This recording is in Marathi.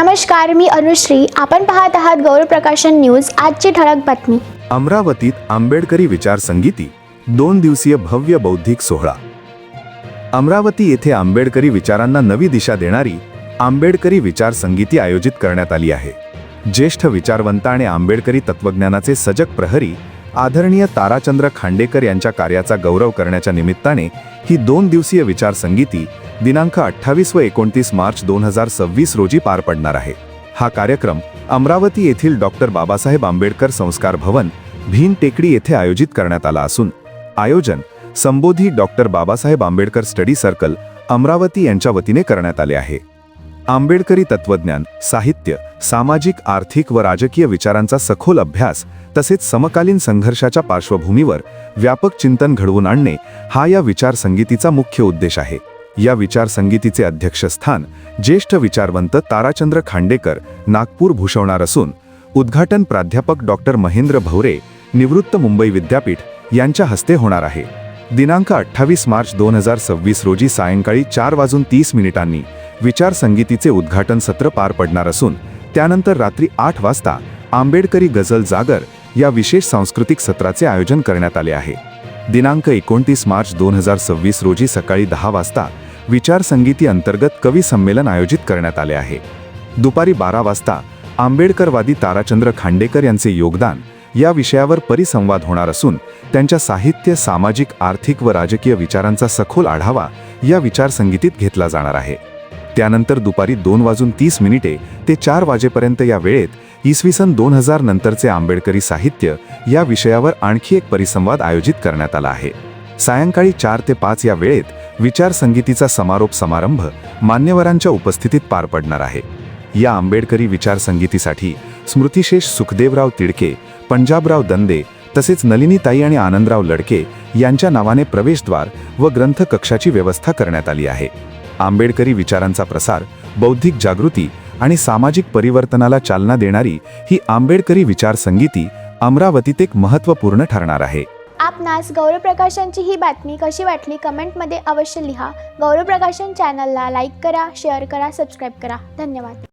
नमस्कार, मी अनुश्री. आपण पाहत आहात गौरव प्रकाशन न्यूज. आजची ठळक बातमी. अमरावतीत आंबेडकरी विचार संगीती 2 दिवसीय भव्य बौद्धिक सोहळा. अमरावती येथे आंबेडकरी विचारांना नवी दिशा देणारी आंबेडकरी विचार संगीती आयोजित करण्यात आली आहे. ज्येष्ठ विचारवंत आणि आंबेडकरी तत्त्वज्ञानाचे सजग प्रहरी आदरणीय ताराचंद्र खांडेकर यांच्या कार्याचा गौरव करण्याच्या निमित्ताने ही 2 दिवसीय विचार संगीती दिनांक 28 व 29 मार्च 2026 रोजी पार पडणार आहे. हा कार्यक्रम अमरावती येथील डॉक्टर बाबासाहेब आंबेडकर संस्कार भवन, भीम टेकडी येथे आयोजित करण्यात आला असून आयोजन sambodhi doctor Babasaheb Ambedkar study circle Amravati यांच्या वतीने करण्यात आले आहे. आंबेडकरी तत्त्वज्ञान, साहित्य, सामाजिक, आर्थिक व राजकीय विचारांचा सखोल अभ्यास तसेच समकालीन संघर्षाच्या पार्श्वभूमीवर व्यापक चिंतन घडवून आणणे हा या विचार संगीतीचा मुख्य उद्देश आहे. या विचार संगीतीचे अध्यक्षस्थान ज्येष्ठ विचारवंत ताराचंद्र खांडेकर नागपूर भूषवणार असून उद्घाटन प्राध्यापक डॉक्टर महेंद्र भवरे, निवृत्त मुंबई विद्यापीठ यांच्या हस्ते होणार आहे. दिनांक 28 मार्च 2026 रोजी सायंकाळी 4:30 विचार संगीतीचे उद्घाटन सत्र पार पडणार असून त्यानंतर रात्री 8 वाजता आंबेडकरी गझल जागर या विशेष सांस्कृतिक सत्राचे आयोजन करण्यात आले आहे. दिनांक 29 मार्च 2026 रोजी सकाळी 10 वाजता विचार संगीती अंतर्गत कवी संमेलन आयोजित करण्यात आले आहे. दुपारी 12 वाजता आंबेडकरवादी ताराचंद्र खांडेकर यांचे योगदान या विषयावर परिसंवाद होणार असून त्यांच्या साहित्य, सामाजिक, आर्थिक व राजकीय विचारांचा सखोल आढावा या विचार संगीतीत घेतला जाणार आहे. त्यानंतर दुपारी 2:30 ते 4 वाजेपर्यंत या वेळेत इसवी सन 2000 नंतरचे आंबेडकरी साहित्य या विषयावर आणखी एक परिसंवाद आयोजित करण्यात आला आहे. सायंकाळी 4 ते 5 या वेळेत विचार संगीतीचा समारोप समारंभ मान्यवरांच्या उपस्थितीत पार पडणार आहे. या आंबेडकरी विचार संगीतीसाठी स्मृतिशेष सुखदेवराव तिडके, पंजाबराव दंदे तसेच नलिनीताई आणि आनंदराव लडके यांच्या नावाने प्रवेशद्वार व ग्रंथ कक्षाची व्यवस्था करण्यात आली आहे. आंबेडकरी विचारांचा प्रसार, बौद्धिक जागृती आणि सामाजिक परिवर्तनाला चालना देणारी ही आंबेडकरी विचार संगीती अमरावतीत एक महत्त्वपूर्ण ठरणार आहे. आपणास गौरव प्रकाशनची ही बातमी कशी वाटली कमेंटमध्ये अवश्य लिहा. गौरव प्रकाशन चॅनलला लाईक करा, शेअर करा, सबस्क्राईब करा. धन्यवाद.